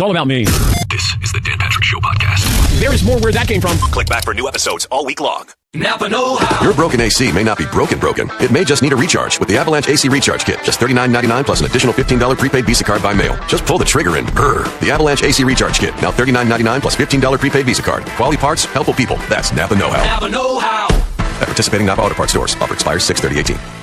all about me. This is the Dan Patrick Show podcast. There is more where that came from. Click back for new episodes all week long. Napa know-how. Your broken AC may not be broken. It may just need a recharge with the Avalanche AC Recharge Kit. Just $39.99 plus an additional $15 prepaid Visa card by mail. Just pull the trigger and purr. The Avalanche AC Recharge Kit. Now $39.99 plus $15 prepaid Visa card. Quality parts, helpful people. That's Napa know-how. Napa know-how. At participating Napa Auto Parts stores. Offer expires 6/30/18.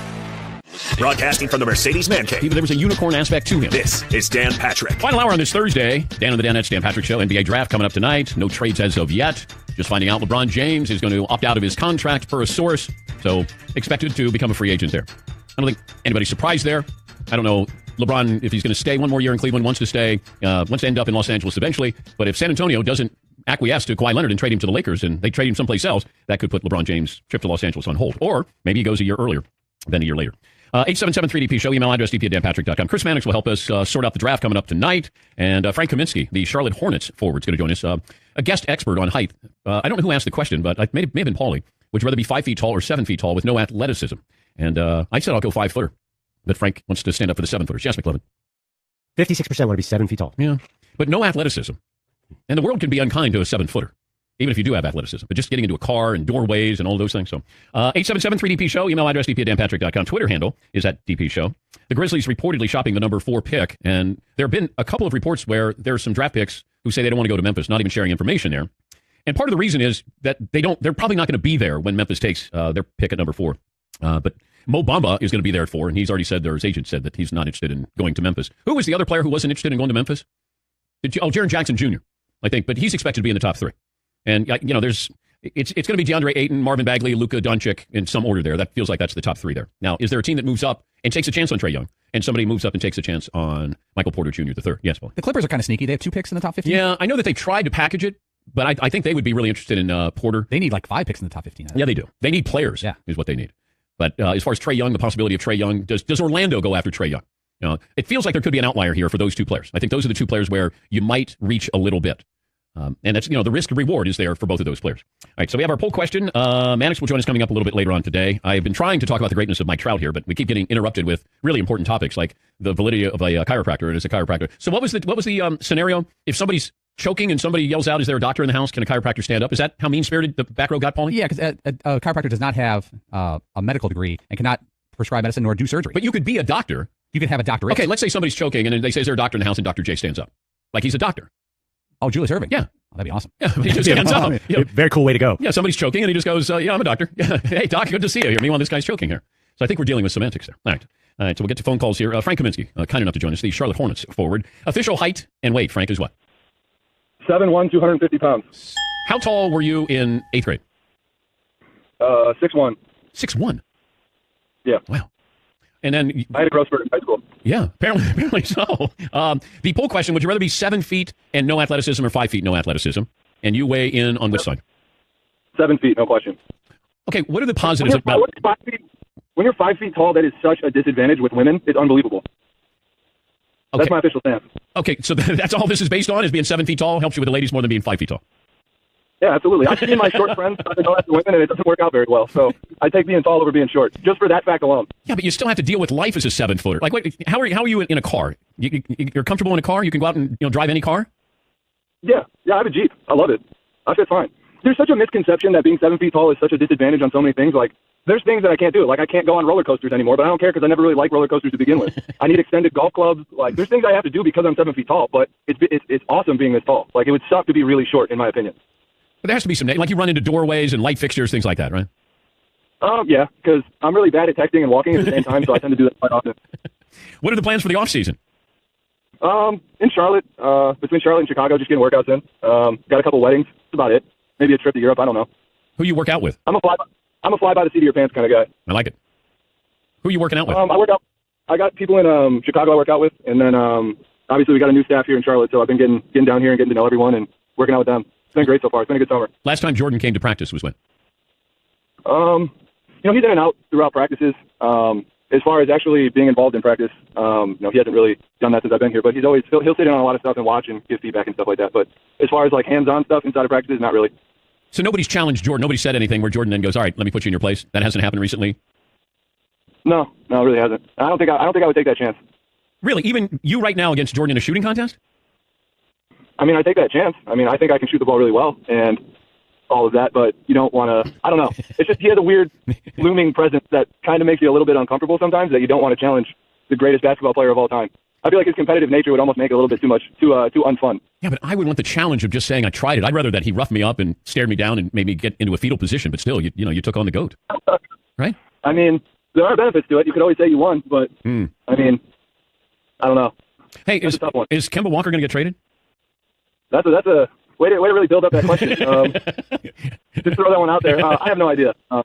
Broadcasting from the Mercedes Man Cave. There was a unicorn aspect to him. This is Dan Patrick. Final hour on this Thursday. Dan and the Danettes, Dan Patrick Show. NBA draft coming up tonight. No trades as of yet. Just finding out LeBron James is going to opt out of his contract per a source. So expected to become a free agent there. I don't think anybody's surprised there. I don't know LeBron, if he's going to stay one more year in Cleveland, wants to end up in Los Angeles eventually. But if San Antonio doesn't acquiesce to Kawhi Leonard and trade him to the Lakers and they trade him someplace else, that could put LeBron James' trip to Los Angeles on hold. Or maybe he goes a year earlier than a year later. 877-3DP Show, email address dp@danpatrick.com. Chris Mannix will help us sort out the draft coming up tonight. And Frank Kaminsky, the Charlotte Hornets forward, is going to join us. A guest expert on height. I don't know who asked the question, but it may have been Paulie. Would you rather be 5 feet tall or 7 feet tall with no athleticism? And I said I'll go 5 footer. But Frank wants to stand up for the 7 footers. Yes, McLevin. 56% want to be 7 feet tall. Yeah, but no athleticism. And the world can be unkind to a 7 footer. Even if you do have athleticism, but just getting into a car and doorways and all those things. So 877-3DP Show, email address dp@danpatrick.com. Twitter handle is @DP Show. The Grizzlies reportedly shopping the number 4 pick. And there have been a couple of reports where there's some draft picks who say they don't want to go to Memphis, not even sharing information there. And part of the reason is that they're probably not going to be there when Memphis takes their pick at number 4. But Mo Bamba is going to be there at 4, and he's already said, his agent said that he's not interested in going to Memphis. Who was the other player who wasn't interested in going to Memphis? Jaren Jackson Jr., I think, but he's expected to be in the top 3. And, it's going to be DeAndre Ayton, Marvin Bagley, Luka Doncic in some order there. That feels like that's the top 3 there. Now, is there a team that moves up and takes a chance on Trae Young, and somebody moves up and takes a chance on Michael Porter Jr. the 3rd? Yes, Paul. The Clippers are kind of sneaky. They have 2 picks in the top 15. Yeah, I know that they tried to package it, but I think they would be really interested in Porter. They need like 5 picks in the top 15. Yeah, they do. They need players, is what they need. But as far as Trae Young, the possibility of Trae Young, does Orlando go after Trae Young? It feels like there could be an outlier here for those 2 players. I think those are the 2 players where you might reach a little bit. And that's, the risk reward is there for both of those players. All right, so we have our poll question. Mannix will join us coming up a little bit later on today. I've been trying to talk about the greatness of Mike Trout here, but we keep getting interrupted with really important topics like the validity of a chiropractor and as a chiropractor. So what was the scenario? If somebody's choking and somebody yells out, is there a doctor in the house? Can a chiropractor stand up? Is that how mean-spirited the back row got, Paulie? Yeah, because a chiropractor does not have a medical degree and cannot prescribe medicine nor do surgery. But you could be a doctor. You could have a doctorate. Okay, let's say somebody's choking and they say, is there a doctor in the house? And Dr. J stands up. Like he's a doctor. Oh, Julius Erving. Yeah. Oh, that'd be awesome. Yeah, he just stands up. Very cool way to go. Yeah, somebody's choking and he just goes, yeah, I'm a doctor. Hey, doc, good to see you here. Meanwhile, this guy's choking here. So I think we're dealing with semantics there. All right, so we'll get to phone calls here. Frank Kaminsky, kind enough to join us, the Charlotte Hornets forward. Official height and weight, Frank, is what? 7'1", 250 pounds. How tall were you in 8th grade? 6'1". 6'1"? Yeah. Wow. And then I had a growth spurt in high school. Yeah, apparently so. The poll question, would you rather be 7 feet and no athleticism or 5 feet, no athleticism? And you weigh in on which side? 7 feet, no question. Okay, what are the positives about... When you're 5 feet tall, that is such a disadvantage with women. It's unbelievable. Okay. That's my official stance. Okay, so that's all this is based on, is being 7 feet tall helps you with the ladies more than being 5 feet tall. Yeah, absolutely. I've seen my short friends try to go after women, and it doesn't work out very well. So I take being tall over being short, just for that fact alone. Yeah, but you still have to deal with life as a 7-footer. Like, wait, how are you in a car? You're comfortable in a car? You can go out and drive any car? Yeah, I have a Jeep. I love it. I fit fine. There's such a misconception that being 7 feet tall is such a disadvantage on so many things. Like, there's things that I can't do. Like, I can't go on roller coasters anymore, but I don't care because I never really liked roller coasters to begin with. I need extended golf clubs. Like, there's things I have to do because I'm 7 feet tall, but it's awesome being this tall. Like, it would suck to be really short, in my opinion. But there has to be some, like you run into doorways and light fixtures, things like that, right? Yeah, because I'm really bad at texting and walking at the same time, so I tend to do that quite often. What are the plans for the off season? In Charlotte, between Charlotte and Chicago, just getting workouts in. Got a couple weddings. That's about it. Maybe a trip to Europe. I don't know. Who you work out with? I'm a fly by the seat of your pants kind of guy. I like it. Who are you working out with? I got people in Chicago I work out with, and then obviously we got a new staff here in Charlotte, so I've been getting down here and getting to know everyone and working out with them. It's been great so far. It's been a good summer. Last time Jordan came to practice was when? He's in and out throughout practices. As far as actually being involved in practice, he hasn't really done that since I've been here. But he'll sit in on a lot of stuff and watch and give feedback and stuff like that. But as far as like hands-on stuff inside of practices, not really. So nobody's challenged Jordan. Nobody said anything where Jordan then goes, "All right, let me put you in your place." That hasn't happened recently. No, it really hasn't. I don't think I would take that chance. Really, even you right now against Jordan in a shooting contest? I mean, I take that chance. I mean, I think I can shoot the ball really well and all of that, but you don't want to, I don't know. It's just he has a weird looming presence that kind of makes you a little bit uncomfortable sometimes, that you don't want to challenge the greatest basketball player of all time. I feel like his competitive nature would almost make it a little bit too unfun. Yeah, but I would want the challenge of just saying I tried it. I'd rather that he roughed me up and stared me down and made me get into a fetal position, but still, you took on the GOAT, right? I mean, there are benefits to it. You could always say you won, but I mean, I don't know. Hey, is Kemba Walker going to get traded? That's a way to really build up that question. Just throw that one out there. I have no idea. I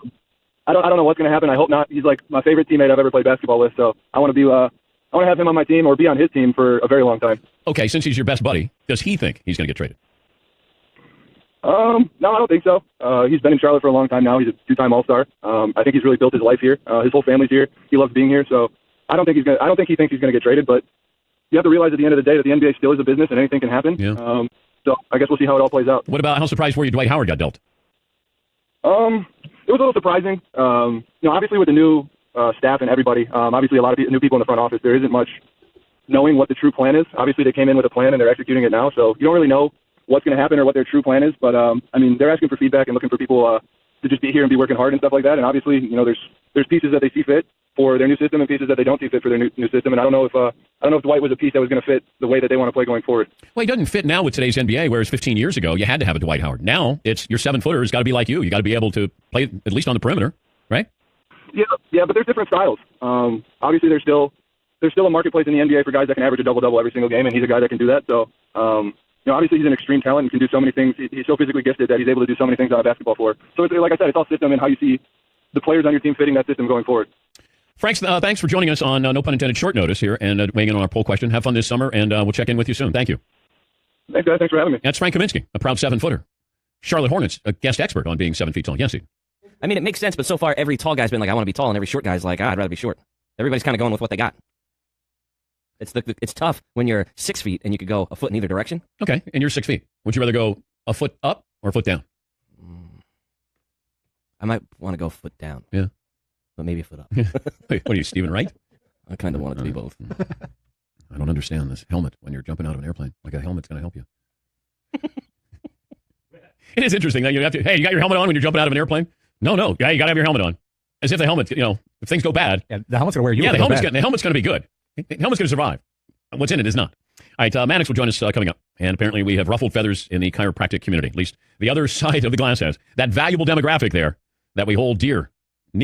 don't know what's going to happen. I hope not. He's like my favorite teammate I've ever played basketball with, so I want to have him on my team or be on his team for a very long time. Okay, since he's your best buddy, does he think he's going to get traded? No, I don't think so. He's been in Charlotte for a long time now. He's a two-time All-Star. I think he's really built his life here. His whole family's here. He loves being here, so I don't think he thinks he's going to get traded, but you have to realize at the end of the day that the NBA still is a business and anything can happen. Yeah. So I guess we'll see how it all plays out. What about how surprised were you Dwight Howard got dealt? It was a little surprising. Obviously with the new staff and everybody, obviously a lot of new people in the front office, there isn't much knowing what the true plan is. Obviously they came in with a plan and they're executing it now, so you don't really know what's going to happen or what their true plan is. But, I mean, they're asking for feedback and looking for people to just be here and be working hard and stuff like that. And obviously, there's pieces that they see fit for their new system and pieces that they don't see fit for their new system. And I don't know if Dwight was a piece that was going to fit the way that they want to play going forward. Well, he doesn't fit now with today's NBA, whereas 15 years ago, you had to have a Dwight Howard. Now, it's your 7-footer has got to be like you. You got to be able to play at least on the perimeter, right? Yeah, but there's different styles. Obviously, there's still a marketplace in the NBA for guys that can average a double-double every single game, and he's a guy that can do that. So, obviously he's an extreme talent and can do so many things. He's so physically gifted that he's able to do so many things on a basketball floor. So, like I said, it's all system and how you see the players on your team fitting that system going forward. Frank, thanks for joining us on no pun intended short notice here and weighing in on our poll question. Have fun this summer, and we'll check in with you soon. Thank you. Thanks, guys. Thanks for having me. That's Frank Kaminsky, a proud 7-footer. Charlotte Hornets, a guest expert on being 7 feet tall. Yes, he. I mean, it makes sense, but so far every tall guy's been like, I want to be tall, and every short guy's like, I'd rather be short. Everybody's kind of going with what they got. It's tough when you're 6 feet and you could go a foot in either direction. Okay, and you're 6 feet. Would you rather go a foot up or a foot down? I might want to go a foot down. Yeah. But maybe a foot up. Wait, what are you, Stephen Wright? I kind of want it to be both. I don't understand this helmet when you're jumping out of an airplane. Like a helmet's going to help you. It is interesting that you have to, hey, you got your helmet on when you're jumping out of an airplane? No. Yeah, you got to have your helmet on. As if the helmet, if things go bad. Yeah, the helmet's going to wear you. Yeah, the helmet's going to be good. The helmet's going to survive. What's in it is not. All right, Mannix will join us coming up. And apparently we have ruffled feathers in the chiropractic community. At least the other side of the glass has. That valuable demographic there that we hold near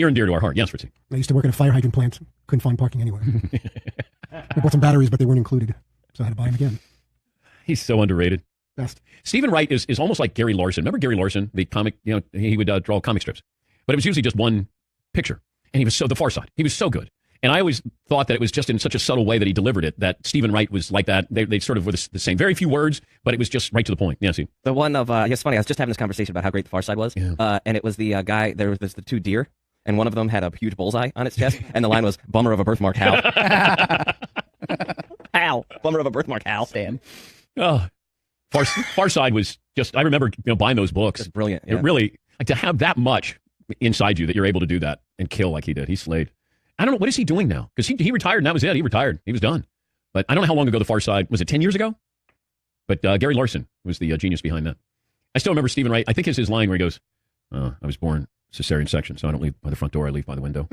and dear to our heart. Yes, Fritzy. I used to work at a fire hydrant plant. Couldn't find parking anywhere. I bought some batteries, but they weren't included. So I had to buy them again. He's so underrated. Best. Stephen Wright is almost like Gary Larson. Remember Gary Larson, the comic, he would draw comic strips. But it was usually just one picture. And he was The Far Side. He was so good. And I always thought that it was just in such a subtle way that he delivered it, that Stephen Wright was like that. They sort of were the same. Very few words, but it was just right to the point. Yeah, see. The one of, it's funny, I was just having this conversation about how great The Far Side was. Yeah. And it was the guy, there's the two deer, and one of them had a huge bullseye on its chest, and the line was, bummer of a birthmark, Hal. Hal. Bummer of a birthmark, Hal. Stan. Oh, Far Side was just, I remember buying those books. It's brilliant. Yeah. It really, like, to have that much inside you that you're able to do that and kill like he did. He slayed. I don't know. What is he doing now? Because he retired and that was it. He retired. He was done. But I don't know how long ago The Far Side, was it 10 years ago? But Gary Larson was the genius behind that. I still remember Stephen Wright. I think it's his line where he goes, I was born cesarean section, so I don't leave by the front door. I leave by the window.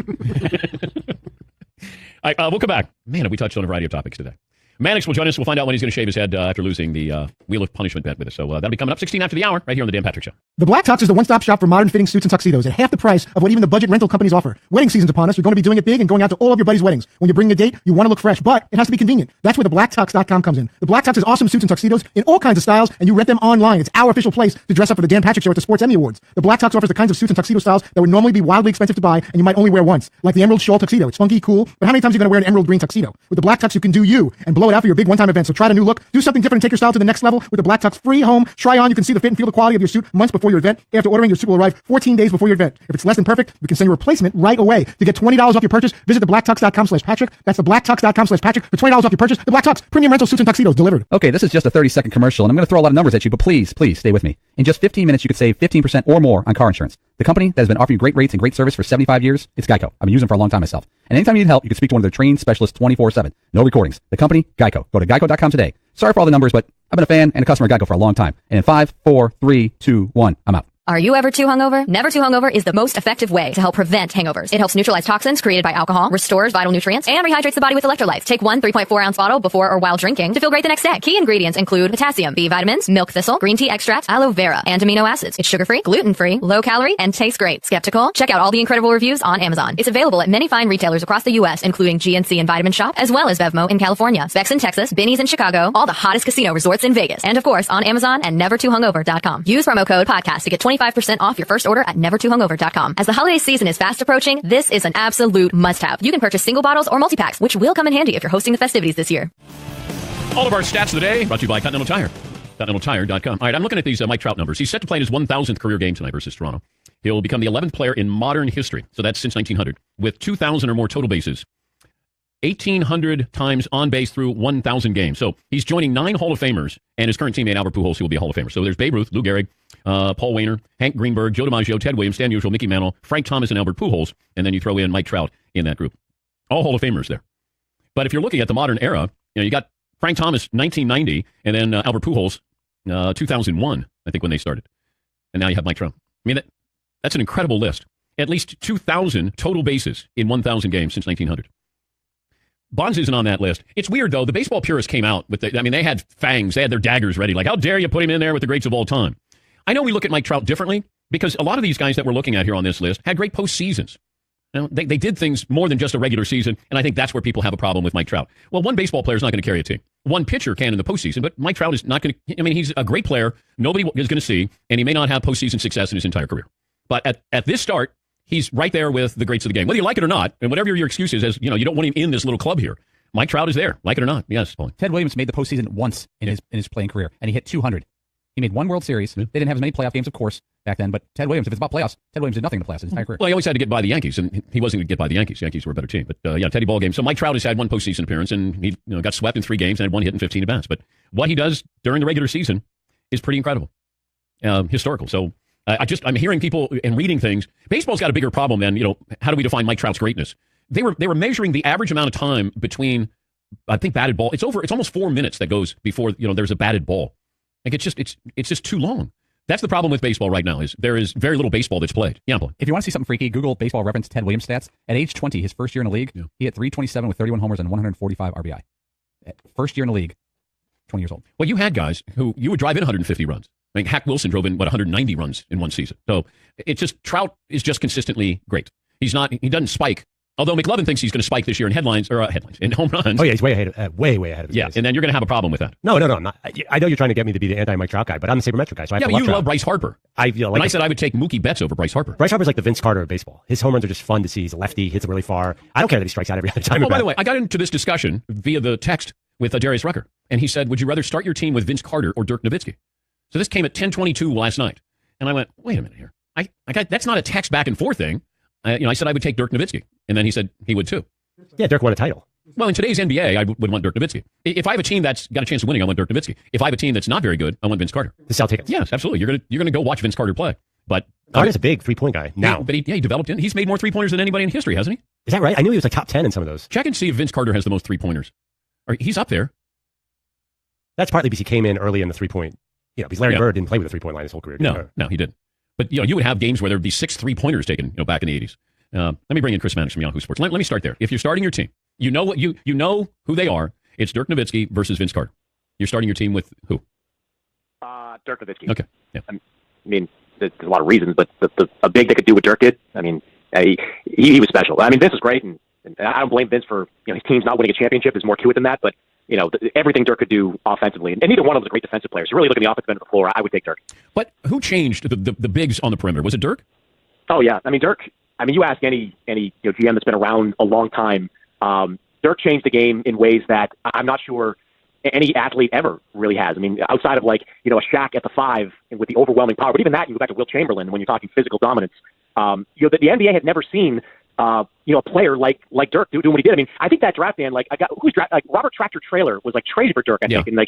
All right, we'll come back. Man, have we touched on a variety of topics today. Mannix will join us. We'll find out when he's going to shave his head after losing the Wheel of Punishment bet with us. So that'll be coming up 16 after the hour right here on the Dan Patrick Show. The Black Tux is the one-stop shop for modern fitting suits and tuxedos at half the price of what even the budget rental companies offer. Wedding season's upon us. You're going to be doing it big and going out to all of your buddies' weddings. When you bring a date, you want to look fresh, but it has to be convenient. That's where the blacktux.com comes in. The Black Tux is awesome suits and tuxedos in all kinds of styles, and you rent them online. It's our official place to dress up for the Dan Patrick Show at the Sports Emmy Awards. The Black Tux offers the kinds of suits and tuxedo styles that would normally be wildly expensive to buy, and you might only wear once. Like the Emerald Shawl Tuxedo. It's funky, cool, but how many times are you going to wear an emerald green tuxedo? With the Black Tux, you can do you and blow it out for your big one-time event. So try a new look, do something different, and take your style to the next level with the Black Tux free home try-on. You can see the fit and feel the quality of your suit months before your event. After ordering, your suit will arrive 14 days before your event. If it's less than perfect, we can send you a replacement right away. To get $20 off your purchase, visit theblacktux.com/Patrick. That's theblacktux.com/Patrick for $20 off your purchase. The Black Tux, premium rental suits and tuxedos delivered. Okay, this is just a 30-second commercial, and I'm going to throw a lot of numbers at you, but please stay with me. In just 15 minutes, you could save 15% or more on car insurance. The company that has been offering you great rates and great service for 75 years, it's Geico. I've been using them for a long time myself. And anytime you need help, you can speak to one of their trained specialists 24/7. No recordings. The company, Geico. Go to geico.com today. Sorry for all the numbers, but I've been a fan and a customer of Geico for a long time. And in 5, 4, 3, 2, 1, I'm out. Are you ever too hungover? Never Too Hungover is the most effective way to help prevent hangovers. It helps neutralize toxins created by alcohol, restores vital nutrients, and rehydrates the body with electrolytes. Take one 3.4-ounce bottle before or while drinking to feel great the next day. Key ingredients include potassium, B vitamins, milk thistle, green tea extract, aloe vera, and amino acids. It's sugar-free, gluten-free, low-calorie, and tastes great. Skeptical? Check out all the incredible reviews on Amazon. It's available at many fine retailers across the U.S., including GNC and Vitamin Shop, as well as Bevmo in California, Specs in Texas, Binny's in Chicago, all the hottest casino resorts in Vegas, and of course on Amazon and nevertoohungover.com. Use promo code podcast to get 25% off your first order at nevertoohungover.com. As the holiday season is fast approaching, this is an absolute must-have. You can purchase single bottles or multi-packs, which will come in handy if you're hosting the festivities this year. All of our stats of the day brought to you by Continental Tire. ContinentalTire.com. All right, I'm looking at these Mike Trout numbers. He's set to play in his 1,000th career game tonight versus Toronto. He'll become the 11th player in modern history, so that's since 1900, with 2,000 or more total bases. 1,800 times on base through 1,000 games. So he's joining 9 Hall of Famers, and his current teammate Albert Pujols, who will be a Hall of Famer. So there's Babe Ruth, Lou Gehrig, Paul Wainer, Hank Greenberg, Joe DiMaggio, Ted Williams, Stan Musial, Mickey Mantle, Frank Thomas, and Albert Pujols, and then you throw in Mike Trout in that group. All Hall of Famers there. But if you're looking at the modern era, you got Frank Thomas 1990, and then Albert Pujols 2001, I think, when they started. And now you have Mike Trout. I mean, that's an incredible list. At least 2,000 total bases in 1,000 games since 1900. Bonds isn't on that list. It's weird, though. The baseball purists came out with they had fangs. They had their daggers ready. Like, how dare you put him in there with the greats of all time? I know we look at Mike Trout differently because a lot of these guys that we're looking at here on this list had great postseasons. They did things more than just a regular season, and I think that's where people have a problem with Mike Trout. Well, one baseball player is not going to carry a team. One pitcher can in the postseason, but Mike Trout is not going to. I mean, he's a great player. Nobody is going to see, and he may not have postseason success in his entire career. But at this start, he's right there with the greats of the game. Whether you like it or not, and whatever your excuse is, as you don't want him in this little club here. Mike Trout is there, like it or not. Yes, Paulie. Ted Williams made the postseason once in his playing career, and he hit 200. He made one World Series. They didn't have as many playoff games, of course, back then. But Ted Williams, if it's about playoffs, Ted Williams did nothing in the playoffs his entire career. Well, he always had to get by the Yankees, and he wasn't going to get by the Yankees. The Yankees were a better team. But Teddy ball game. So Mike Trout has had one postseason appearance, and he got swept in 3 games and had 1 hit in 15 at bats. But what he does during the regular season is pretty incredible, historical. So I'm hearing people and reading things. Baseball's got a bigger problem than how do we define Mike Trout's greatness? They were measuring the average amount of time between. I think batted ball. It's almost 4 minutes that goes before there's a batted ball. Like it's just too long. That's the problem with baseball right now. Is there is very little baseball that's played. Yeah, boy. If you want to see something freaky, Google Baseball Reference Ted Williams stats. At age 20, his first year in the league, he hit 327 with 31 homers and 145 RBI. First year in the league, 20 years old. Well, you had guys who you would drive in 150 runs. I mean, Hack Wilson drove in 190 runs in one season. So it's just Trout is just consistently great. He doesn't spike. Although McLovin thinks he's going to spike this year in headlines in home runs. Oh yeah, he's way ahead, way ahead of his days. And then you're going to have a problem with that. No, I'm not. I know you're trying to get me to be the anti-Mike Trout guy, but I'm the sabermetric guy. So I have to but you Trout. love Bryce Harper. I said I would take Mookie Betts over Bryce Harper. Bryce Harper's like the Vince Carter of baseball. His home runs are just fun to see. He's a lefty, hits it really far. I don't care that he strikes out every other time. Oh, by the way, I got into this discussion via the text with Darius Rucker, and he said, "Would you rather start your team with Vince Carter or Dirk Nowitzki?" So this came at 10:22 last night, and I went, "Wait a minute here. That's not a text back and forth thing." I said I would take Dirk Nowitzki, and then he said he would too. Yeah, Dirk won a title. Well, in today's NBA, I would want Dirk Nowitzki. If I have a team that's got a chance of winning, I want Dirk Nowitzki. If I have a team that's not very good, I want Vince Carter. To sell tickets. Yes, absolutely. You're gonna go watch Vince Carter play. But Carter's a big 3-point guy now. But he developed in. He's made more 3-pointers than anybody in history, hasn't he? Is that right? I knew he was like top 10 in some of those. Check and see if Vince Carter has the most 3-pointers. He's up there. That's partly because he came in early in the 3-point. Because Larry Bird didn't play with a 3-point line his whole career. No, he didn't. But you would have games where there would be 6 3-pointers taken back in the 80s. Let me bring in Chris Mannix from Yahoo Sports. Let me start there. If you're starting your team, you know who they are. It's Dirk Nowitzki versus Vince Carter. You're starting your team with who? Dirk Nowitzki. Okay. Yeah. I mean, there's a lot of reasons, but a big they could do what Dirk did. I mean, he was special. I mean, Vince was great, and I don't blame Vince for his team's not winning a championship. There's more to it than that, but everything Dirk could do offensively, and neither one of them was a great defensive player. So really, looking at the offensive end of the floor, I would take Dirk. But who changed the bigs on the perimeter? Was it Dirk? Oh yeah, I mean Dirk. I mean, you ask any GM that's been around a long time. Dirk changed the game in ways that I'm not sure any athlete ever really has. I mean, outside of a Shaq at the 5 with the overwhelming power, but even that, you go back to Wilt Chamberlain when you're talking physical dominance. The NBA had never seen a player like Dirk doing what he did. I mean, I think that draft man, Robert Tractor Trailer was traded for Dirk, I think, and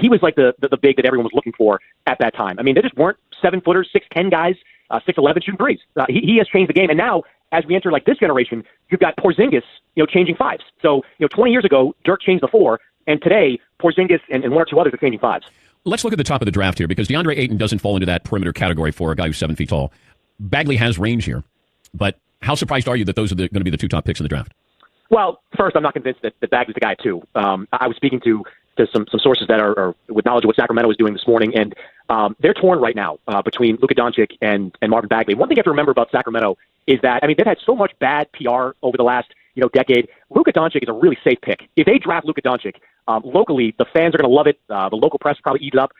he was the big that everyone was looking for at that time. I mean, there just weren't 7-footers, 6'10" guys, 6'11" shooting threes. He has changed the game, and now as we enter like this generation, you've got Porzingis, changing fives. So, 20 years ago, Dirk changed the four, and today Porzingis and one or two others are changing fives. Let's look at the top of the draft here, because DeAndre Ayton doesn't fall into that perimeter category for a guy who's 7 feet tall. Bagley has range here, but how surprised are you that those are going to be the two top picks in the draft? Well, first, I'm not convinced that Bagley's the guy too. I was speaking to some sources that are with knowledge of what Sacramento is doing this morning, and they're torn right now between Luka Doncic and Marvin Bagley. One thing you have to remember about Sacramento is that, they've had so much bad PR over the last decade. Luka Doncic is a really safe pick. If they draft Luka Doncic, locally, the fans are going to love it. The local press probably eat it up.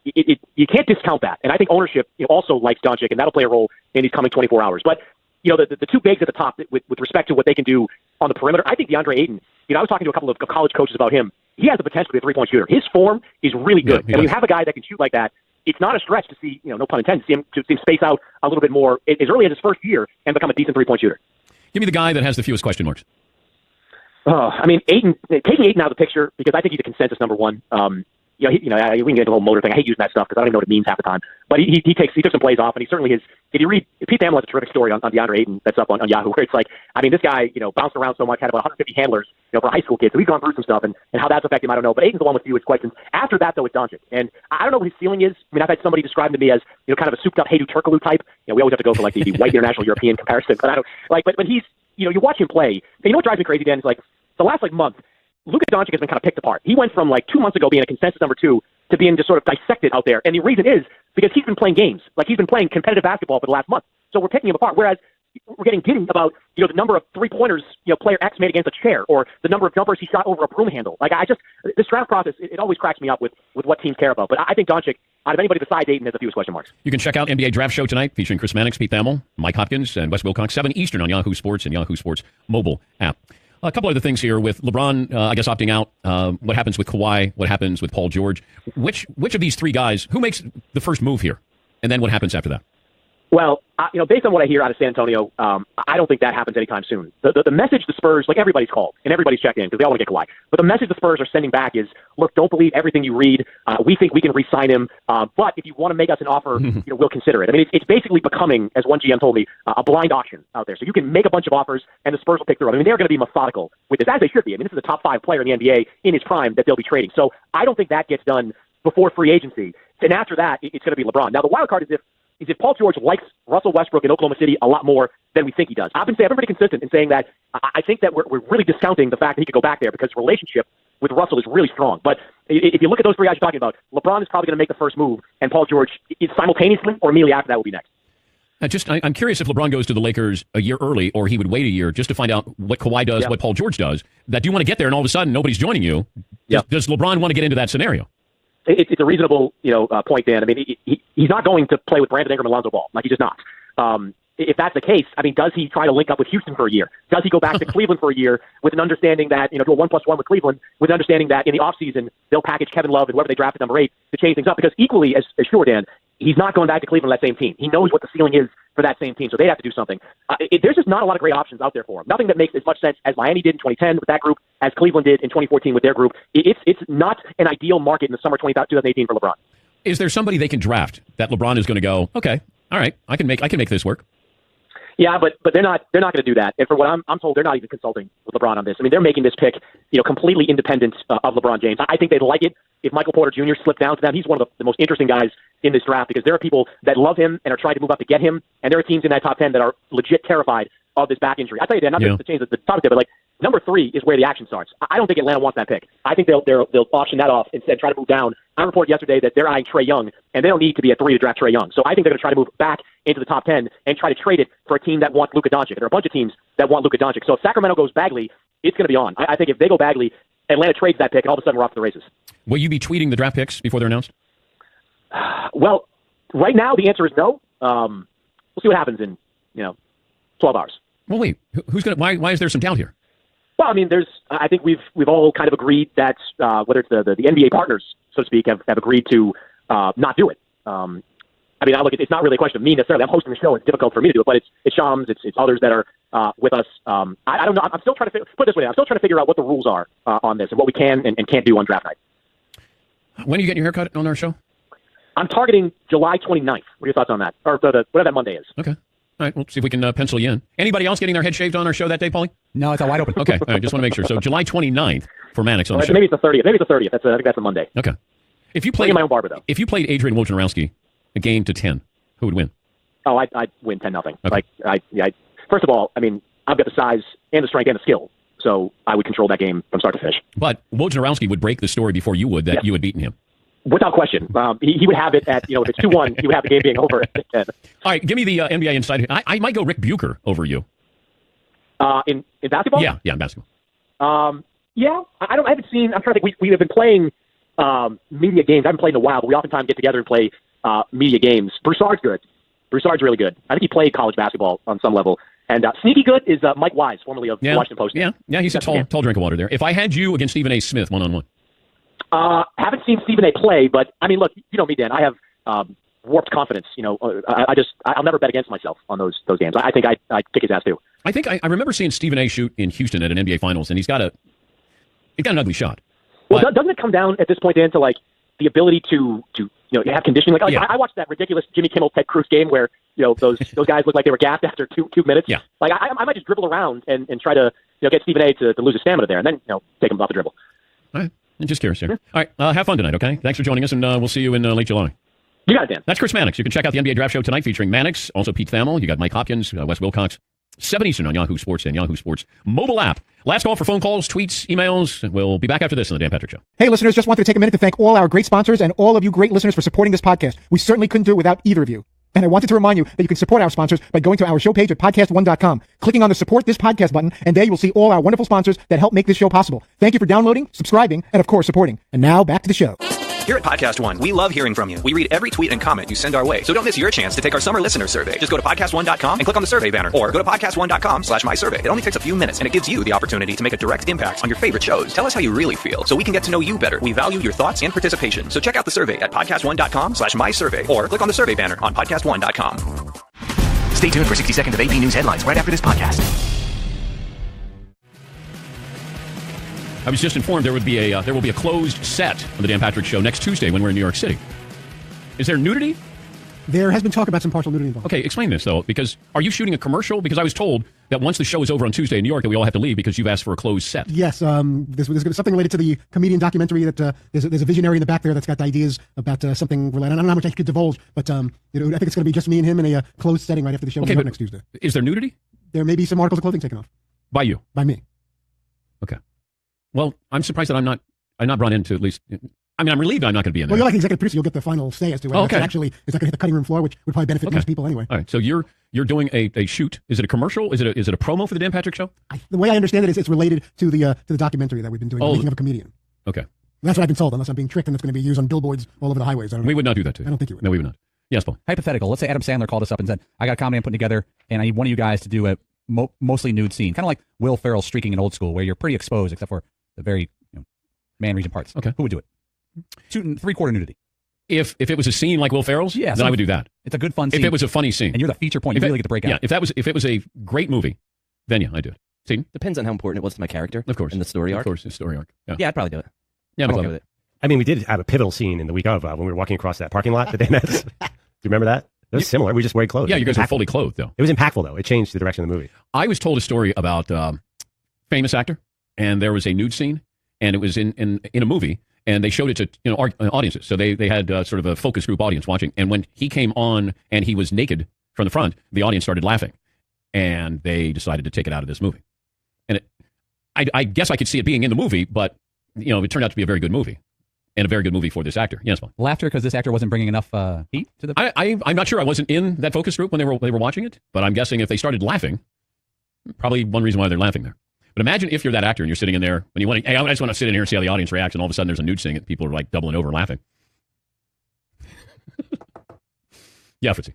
You can't discount that. And I think ownership also likes Doncic, and that'll play a role in these coming 24 hours. But the two bigs at the top with respect to what they can do on the perimeter, I think DeAndre Ayton, I was talking to a couple of college coaches about him. He has the potential to be a three-point shooter. His form is really good. And when you have a guy that can shoot like that, it's not a stretch to see, no pun intended, to see him space out a little bit more as early as his first year and become a decent three-point shooter. Give me the guy that has the fewest question marks. Ayton, taking Ayton out of the picture, because I think he's a consensus number one. We can get into the whole motor thing. I hate using that stuff because I don't even know what it means half the time. But he took some plays off, and he certainly has. If you read, Pete Thamel has a terrific story on DeAndre Ayton that's up on Yahoo, where it's like, this guy, bounced around so much, had about 150 handlers, for a high school kid. So he's gone through some stuff, and how that's affected him, I don't know. But Ayton's the one with fewest questions. After that, though, it's Doncic. And I don't know what his ceiling is. I've had somebody describe him to me as, kind of a souped up Hedo Turkoglu type. We always have to go for like the white international European comparison. But I don't but he's, you watch him play. And what drives me crazy, Dan, is like the last month, Luka Doncic has been kind of picked apart. He went from 2 months ago being a consensus number 2 to being just sort of dissected out there. And the reason is because he's been playing games. He's been playing competitive basketball for the last month. So we're picking him apart. Whereas we're getting giddy about, the number of three-pointers, player X made against a chair, or the number of jumpers he shot over a broom handle. This draft process, it always cracks me up with what teams care about. But I think Doncic, out of anybody besides Ayton, has the fewest question marks. You can check out NBA Draft Show tonight, featuring Chris Mannix, Pete Thamel, Mike Hopkins, and Wes Wilcox, 7 Eastern on Yahoo Sports and Yahoo Sports mobile app. A couple other things here with LeBron, opting out. What happens with Kawhi? What happens with Paul George? Which of these three guys, who makes the first move here? And then what happens after that? Well, based on what I hear out of San Antonio, I don't think that happens anytime soon. The message the Spurs, everybody's called and everybody's checked in because they all want to get Kawhi. But the message the Spurs are sending back is, look, don't believe everything you read. We think we can re-sign him. But if you want to make us an offer, we'll consider it. It's basically becoming, as one GM told me, a blind auction out there. So you can make a bunch of offers and the Spurs will pick through. They're going to be methodical with this, as they should be. This is a top 5 player in the NBA in his prime that they'll be trading. So I don't think that gets done before free agency. And after that, it's going to be LeBron. Now, the wild card is if Paul George likes Russell Westbrook in Oklahoma City a lot more than we think he does. I've been pretty consistent in saying that I think that we're really discounting the fact that he could go back there because the relationship with Russell is really strong. But if you look at those three guys you're talking about, LeBron is probably going to make the first move, and Paul George is simultaneously or immediately after that will be next. I'm curious if LeBron goes to the Lakers a year early, or he would wait a year just to find out what Kawhi does, what Paul George does. That you want to get there, and all of a sudden nobody's joining you. Does LeBron want to get into that scenario? It's a reasonable, point, Dan. He's not going to play with Brandon Ingram and Lonzo Ball. He's just not. If that's the case, does he try to link up with Houston for a year? Does he go back to Cleveland for a year with an understanding that, do a 1+1 with Cleveland, with an understanding that in the offseason they'll package Kevin Love and whoever they drafted number 8 to change things up? Because equally as sure, Dan, he's not going back to Cleveland on that same team. He knows what the ceiling is for that same team, so they'd have to do something. There's just not a lot of great options out there for him. Nothing that makes as much sense as Miami did in 2010 with that group, as Cleveland did in 2014 with their group. It's not an ideal market in the summer 2018 for LeBron. Is there somebody they can draft that LeBron is going to go, okay, all right, I can make this work? Yeah, but they're not going to do that. And for what I'm told, they're not even consulting with LeBron on this. They're making this pick, completely independent of LeBron James. I think they'd like it if Michael Porter Jr. slipped down to them. He's one of the most interesting guys in this draft because there are people that love him and are trying to move up to get him, and there are teams in that top 10 that are legit terrified of this back injury. I tell you, Dan, not to change the topic there, but number 3 is where the action starts. I don't think Atlanta wants that pick. I think they'll auction that off instead, try to move down. I reported yesterday that they're eyeing Trae Young, and they don't need to be at 3 to draft Trae Young. So I think they're going to try to move back into the top 10 and try to trade it for a team that wants Luka Doncic. There are a bunch of teams that want Luka Doncic. So if Sacramento goes Bagley, it's going to be on. I think if they go Bagley, Atlanta trades that pick, and all of a sudden we're off to the races. Will you be tweeting the draft picks before they're announced? Well, right now the answer is no. We'll see what happens in 12 hours. Well, wait. Who's going to? Why is there some doubt here? Well, I think we've all kind of agreed that whether it's the NBA partners, so to speak, have agreed to not do it. It's not really a question of me necessarily. I'm hosting the show. It's difficult for me to do it, but it's Shams, it's others that are with us. I don't know. I'm still trying to put it this way. I'm still trying to figure out what the rules are on this and what we can and can't do on draft night. When are you getting your haircut on our show? I'm targeting July 29th. What are your thoughts on that? Or whatever that Monday is. Okay. All right, we'll see if we can pencil you in. Anybody else getting their head shaved on our show that day, Paulie? No, it's a wide open. Okay, all right, just want to make sure. So July 29th for Mannix on the show. Maybe it's the 30th. Maybe it's the 30th. I think that's a Monday. Okay. If you I'll get my own barber, though. If you played Adrian Wojnarowski a game to 10, who would win? Oh, I'd win 10-0. Okay. Like, first of all, I mean, I've got the size and the strength and the skill, so I would control that game from start to finish. But Wojnarowski would break the story before you would that you had beaten him. Without question. He would have it at, if it's 2-1, he would have the game being over at 10. All right, give me the NBA insight. I might go Rick Bucher over you. In basketball? Yeah, in basketball. Yeah, I haven't seen, I'm trying to think, we have been playing media games. I haven't played in a while, but we oftentimes get together and play media games. Broussard's good. Broussard's really good. I think he played college basketball on some level. And sneaky good is Mike Wise, formerly of the Washington Post. Yeah, he's a tall drink of water there. If I had you against Stephen A. Smith one-on-one. Haven't seen Stephen A. play, but I mean, look, you know me, Dan. I have warped confidence. I'll never bet against myself on those games. I think I'd kick his ass too. I think I remember seeing Stephen A. shoot in Houston at an NBA Finals, and he's got an ugly shot. Well, doesn't it come down at this point, Dan, to like the ability to have conditioning? Like I watched that ridiculous Jimmy Kimmel Ted Cruz game where those guys looked like they were gassed after two minutes. Yeah. Like I might just dribble around and try to get Stephen A. to lose his stamina there, and then take him off the dribble. All right. I'm just curious here. All right, have fun tonight, okay? Thanks for joining us, and we'll see you in late July. You got it, Dan. That's Chris Mannix. You can check out the NBA Draft Show tonight featuring Mannix, also Pete Thamel. You got Mike Hopkins, Wes Wilcox, 7 Eastern on Yahoo Sports and Yahoo Sports mobile app. Last call for phone calls, tweets, emails. We'll be back after this on the Dan Patrick Show. Hey, listeners, just wanted to take a minute to thank all our great sponsors and all of you great listeners for supporting this podcast. We certainly couldn't do it without either of you. And I wanted to remind you that you can support our sponsors by going to our show page at podcast1.com, clicking on the Support This Podcast button, and there you will see all our wonderful sponsors that help make this show possible. Thank you for downloading, subscribing, and of course, supporting. And now, back to the show. Here at Podcast One, we love hearing from you. We read every tweet and comment you send our way, so don't miss your chance to take our summer listener survey. Just go to podcast1.com and click on the survey banner, or go to podcast1.com/mysurvey. It only takes a few minutes, and it gives you the opportunity to make a direct impact on your favorite shows. Tell us how you really feel, so we can get to know you better. We value your thoughts and participation, so check out the survey at podcast1.com/mysurvey, or click on the survey banner on podcast1.com. Stay tuned for 60 seconds of AP News headlines right after this podcast. I was just informed there will be a closed set on the Dan Patrick Show next Tuesday when we're in New York City. Is there nudity? There has been talk about some partial nudity involved. Okay, explain this, though, because are you shooting a commercial? Because I was told that once the show is over on Tuesday in New York that we all have to leave because you've asked for a closed set. Yes, there's something related to the comedian documentary that there's a visionary in the back there that's got ideas about something related. I don't know how much I could divulge, but I think it's going to be just me and him in a closed setting right after the show next Tuesday. Is there nudity? There may be some articles of clothing taken off. By you? By me. Okay. Well, I'm surprised that I'm not brought into at least. I mean, I'm relieved I'm not going to be in there. Well, you're like the executive producer. You'll get the final say as to whether it's actually is that going to hit the cutting room floor, which would probably benefit most people anyway. All right. So you're doing a shoot. Is it a commercial? Is it a promo for the Dan Patrick Show? The way I understand it is it's related to the documentary that we've been doing, the making of a comedian. Okay. That's what I've been told, unless I'm being tricked and it's going to be used on billboards all over the highways. We would not do that to you. I don't think you would. No, we would not. Yes, Paul. Hypothetical. Let's say Adam Sandler called us up and said, I got a comedy I'm putting together, and I need one of you guys to do a mostly nude scene. Kind of like Will Ferrell streaking in Old School, where you're pretty exposed except for the very man-region parts. Okay. Who would do it? Shooting 3/4 nudity. If it was a scene like Will Ferrell's, then I would do that. It's a good fun scene. If it was a funny scene. And you're the feature point, you really get to break out. Yeah, if it was a great movie, then yeah, I'd do it. See? Depends on how important it was to my character. Of course. In the story arc. Of course, the story arc. Yeah, I'd probably do it. Yeah, I'm okay with it. I mean, we did have a pivotal scene in the week of when we were walking across that parking lot, the Danettes. Do you remember that? It was similar. We just weared clothes. Yeah, you guys were fully clothed, though. It was impactful, though. It changed the direction of the movie. I was told a story about famous actor, and there was a nude scene, and it was in a movie, and they showed it to audiences. So they had sort of a focus group audience watching, and when he came on and he was naked from the front, the audience started laughing, and they decided to take it out of this movie. And I guess I could see it being in the movie, but it turned out to be a very good movie. And a very good movie for this actor. Yes, Paul. Laughter because this actor wasn't bringing enough heat to the. I'm not sure. I wasn't in that focus group when they were watching it, but I'm guessing if they started laughing, probably one reason why they're laughing there. But imagine if you're that actor and you're sitting in there when you want to. Hey, I just want to sit in here and see how the audience reacts, and all of a sudden there's a nude scene and people are like doubling over laughing. Yeah, Fritzy.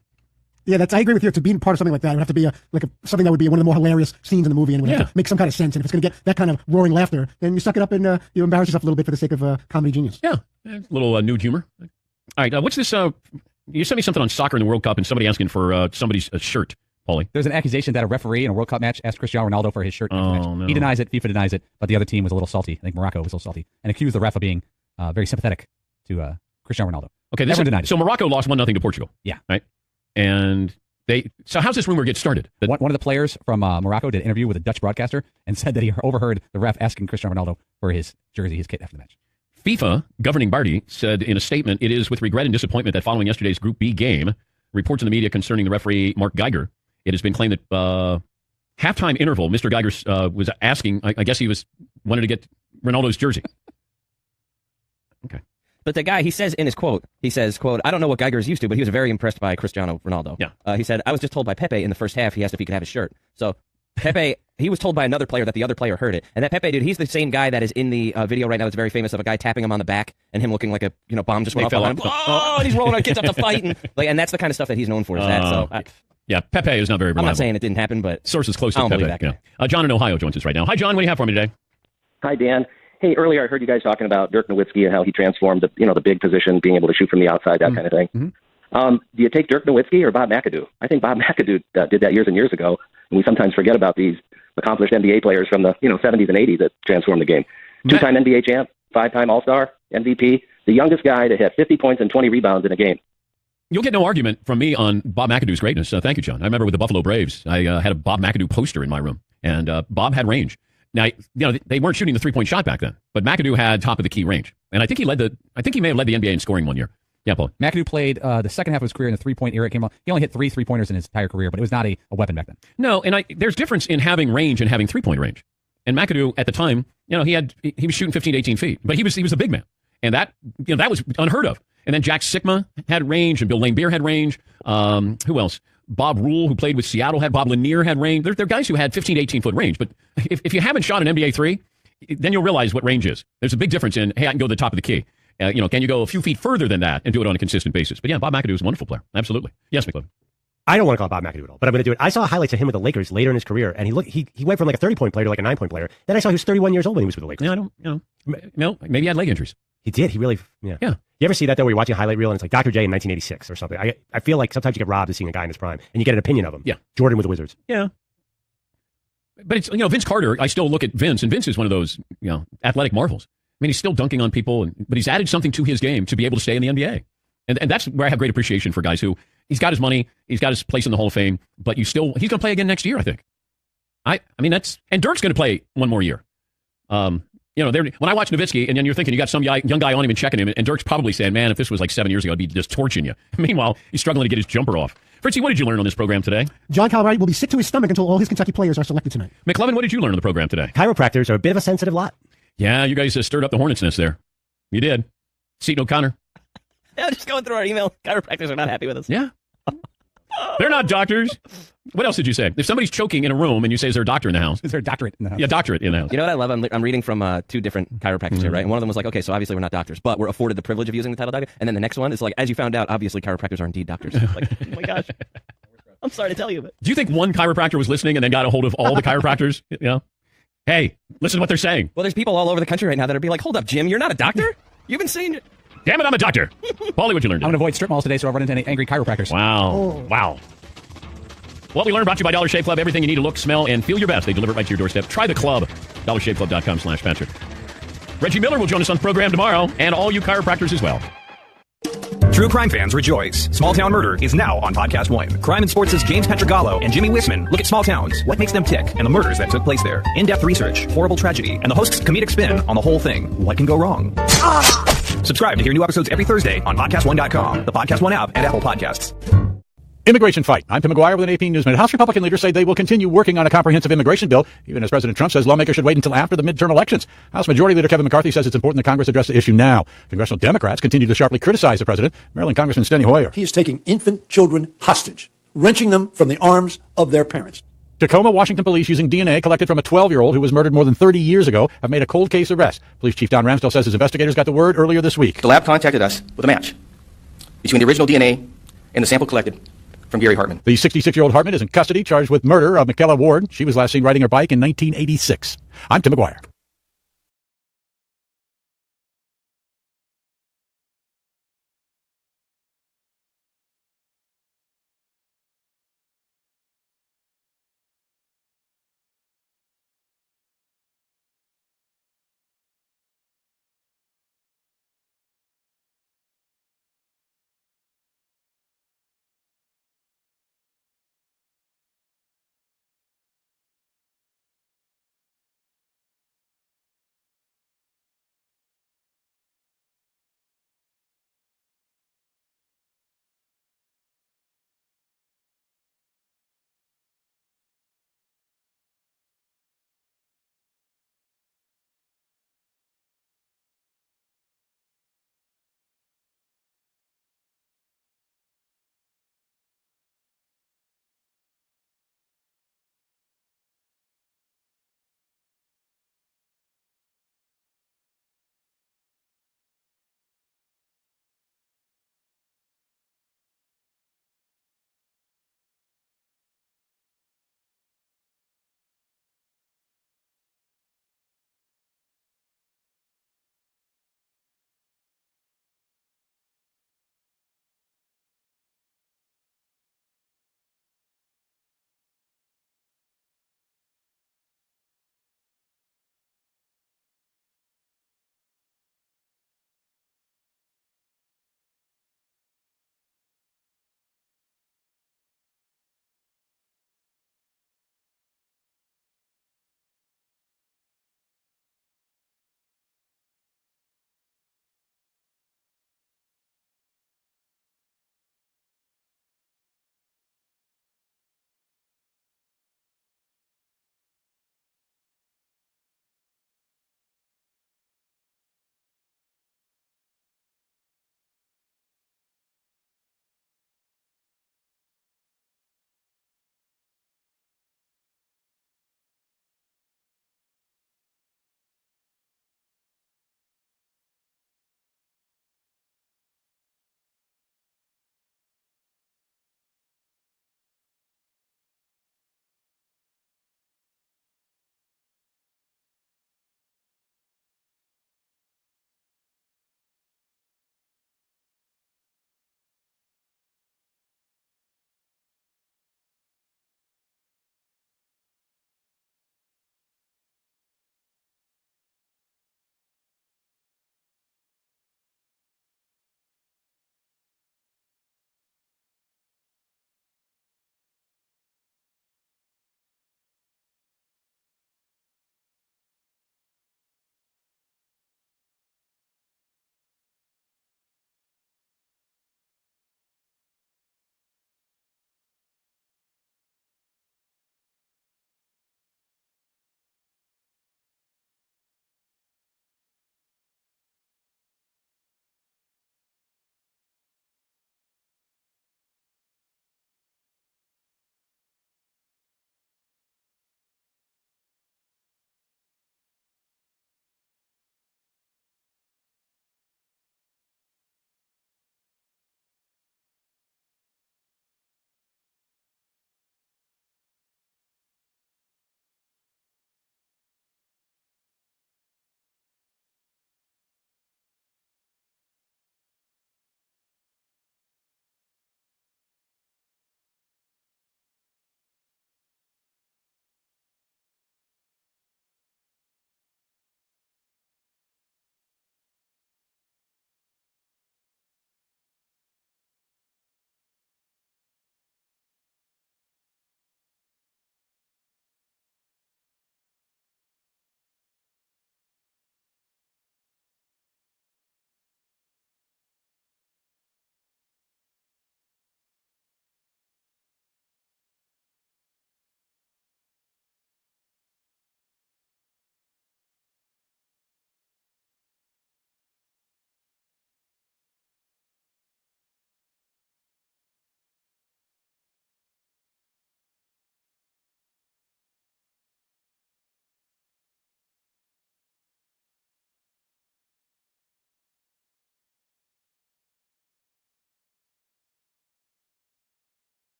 Yeah, I agree with you. To be part of something like that, it would have to be something that would be one of the more hilarious scenes in the movie, and it would have to make some kind of sense. And if it's going to get that kind of roaring laughter, then you suck it up and you embarrass yourself a little bit for the sake of comedy genius. Yeah, a little nude humor. All right, what's this? You sent me something on soccer in the World Cup, and somebody asking for somebody's shirt, Paulie. There's an accusation that a referee in a World Cup match asked Cristiano Ronaldo for his shirt. No. He denies it. FIFA denies it. But the other team was a little salty. I think Morocco was a little salty and accused the ref of being very sympathetic to Cristiano Ronaldo. Okay, everyone denied it. So Morocco lost 1-0 to Portugal. Yeah. Right. And So how's this rumor get started? One of the players from Morocco did an interview with a Dutch broadcaster and said that he overheard the ref asking Cristiano Ronaldo for his jersey, his kit after the match. FIFA governing body said in a statement, it is with regret and disappointment that following yesterday's Group B game, reports in the media concerning the referee Mark Geiger, it has been claimed that halftime interval, Mr. Geiger was asking, I guess he wanted to get Ronaldo's jersey. Okay. But the guy, he says in his quote, quote, I don't know what Geiger is used to, but he was very impressed by Cristiano Ronaldo. Yeah. He said, I was just told by Pepe in the first half, he asked if he could have his shirt. So Pepe, he was told by another player that the other player heard it. And that Pepe dude, he's the same guy that is in the video right now that's very famous of a guy tapping him on the back and him looking like a bomb just went off on him. Oh, and he's rolling on kids up to fight. And that's the kind of stuff that he's known for. Is that. So, yeah, Pepe is not very reliable. I'm not saying it didn't happen, but sources close to Pepe. Yeah. John in Ohio joins us right now. Hi, John. What do you have for me today? Hi, Dan. Hey, earlier I heard you guys talking about Dirk Nowitzki and how he transformed the big position, being able to shoot from the outside, that kind of thing. Mm-hmm. Do you take Dirk Nowitzki or Bob McAdoo? I think Bob McAdoo did that years and years ago, and we sometimes forget about these accomplished NBA players from the 70s and 80s that transformed the game. Two-time NBA champ, 5-time All-Star, MVP, the youngest guy to hit 50 points and 20 rebounds in a game. You'll get no argument from me on Bob McAdoo's greatness. Thank you, John. I remember with the Buffalo Braves, I had a Bob McAdoo poster in my room, and Bob had range. Now, they weren't shooting the three-point shot back then, but McAdoo had top of the key range, and I think he may have led the NBA in scoring one year. Yeah, Paul. McAdoo played the second half of his career in the three-point era. He only hit 3 3-pointers in his entire career, but it was not a weapon back then. No, and there's difference in having range and having three-point range. And McAdoo at the time, he was shooting 15 to 18 feet, but he was a big man, and that was unheard of. And then Jack Sikma had range, and Bill Laimbeer had range. Who else? Bob Rule, who played with Seattle, Bob Lanier had range. There are guys who had 15 to 18-foot range. But if you haven't shot an NBA three, then you'll realize what range is. There's a big difference in, hey, I can go to the top of the key. Can you go a few feet further than that and do it on a consistent basis? But yeah, Bob McAdoo is a wonderful player. Absolutely. Yes, McLovin. I don't want to call Bob McAdoo at all, but I'm going to do it. I saw highlights of him with the Lakers later in his career, and he went from like a 30-point player to like a 9-point player. Then I saw he was 31 years old when he was with the Lakers. Yeah, no, maybe he had leg injuries. He did. He really, yeah. You ever see that, though, where you're watching a highlight reel and it's like Dr. J in 1986 or something? I feel like sometimes you get robbed of seeing a guy in his prime, and you get an opinion of him. Yeah. Jordan with the Wizards. Yeah. But it's, Vince Carter, I still look at Vince, and Vince is one of those, athletic marvels. I mean, he's still dunking on people, but he's added something to his game to be able to stay in the NBA. And that's where I have great appreciation for guys who, he's got his money, he's got his place in the Hall of Fame, but he's going to play again next year, I think. I mean, and Dirk's going to play one more year. When I watch Nowitzki, and then you're thinking you got some young guy on him and checking him, and Dirk's probably saying, man, if this was like 7 years ago, I'd be just torching you. Meanwhile, he's struggling to get his jumper off. Fritzy, what did you learn on this program today? John Calright will be sick to his stomach until all his Kentucky players are selected tonight. McLovin, what did you learn on the program today? Chiropractors are a bit of a sensitive lot. Yeah, you guys stirred up the hornet's nest there. You did. Seton O'Connor. Yeah, just going through our email. Chiropractors are not happy with us. Yeah. They're not doctors. What else did you say? If somebody's choking in a room and you say, is there a doctor in the house? Is there a doctorate in the house? Yeah, doctorate in the house. You know what I love? I'm reading from 2 different chiropractors here, right? And one of them was like, okay, so obviously we're not doctors, but we're afforded the privilege of using the title doctor. And then the next one is like, as you found out, obviously chiropractors are indeed doctors. Like, oh my gosh. I'm sorry to tell you. But do you think one chiropractor was listening and then got a hold of all the chiropractors? Hey, listen to what they're saying. Well, there's people all over the country right now that are be like, hold up, Jim, you're not a doctor? You've been saying it. Damn it, I'm a doctor. Paulie, what you learned? I'm going to avoid strip malls today so I run into any angry chiropractors. Wow. What we learned brought to you by Dollar Shave Club. Everything you need to look, smell, and feel your best. They deliver it right to your doorstep. Try the club. DollarShaveClub.com/Patrick. Reggie Miller will join us on the program tomorrow, and all you chiropractors as well. True crime fans rejoice. Small Town Murder is now on Podcast One. Crime and Sports' James Petrogallo and Jimmy Wisman look at small towns, what makes them tick, and the murders that took place there. In-depth research, horrible tragedy, and the host's comedic spin on the whole thing. What can go wrong? Subscribe to hear new episodes every Thursday on PodcastOne.com, the Podcast One app, and Apple Podcasts. Immigration fight. I'm Tim McGuire with an AP News Minute. House Republican leaders say they will continue working on a comprehensive immigration bill, even as President Trump says lawmakers should wait until after the midterm elections. House Majority Leader Kevin McCarthy says it's important that Congress address the issue now. Congressional Democrats continue to sharply criticize the president. Maryland Congressman Steny Hoyer. He is taking infant children hostage, wrenching them from the arms of their parents. Tacoma, Washington police using DNA collected from a 12-year-old who was murdered more than 30 years ago have made a cold case arrest. Police Chief Don Ramsdale says his investigators got the word earlier this week. The lab contacted us with a match between the original DNA and the sample collected from Gary Hartman. The 66-year-old Hartman is in custody, charged with murder of Michaela Ward. She was last seen riding her bike in 1986. I'm Tim McGuire.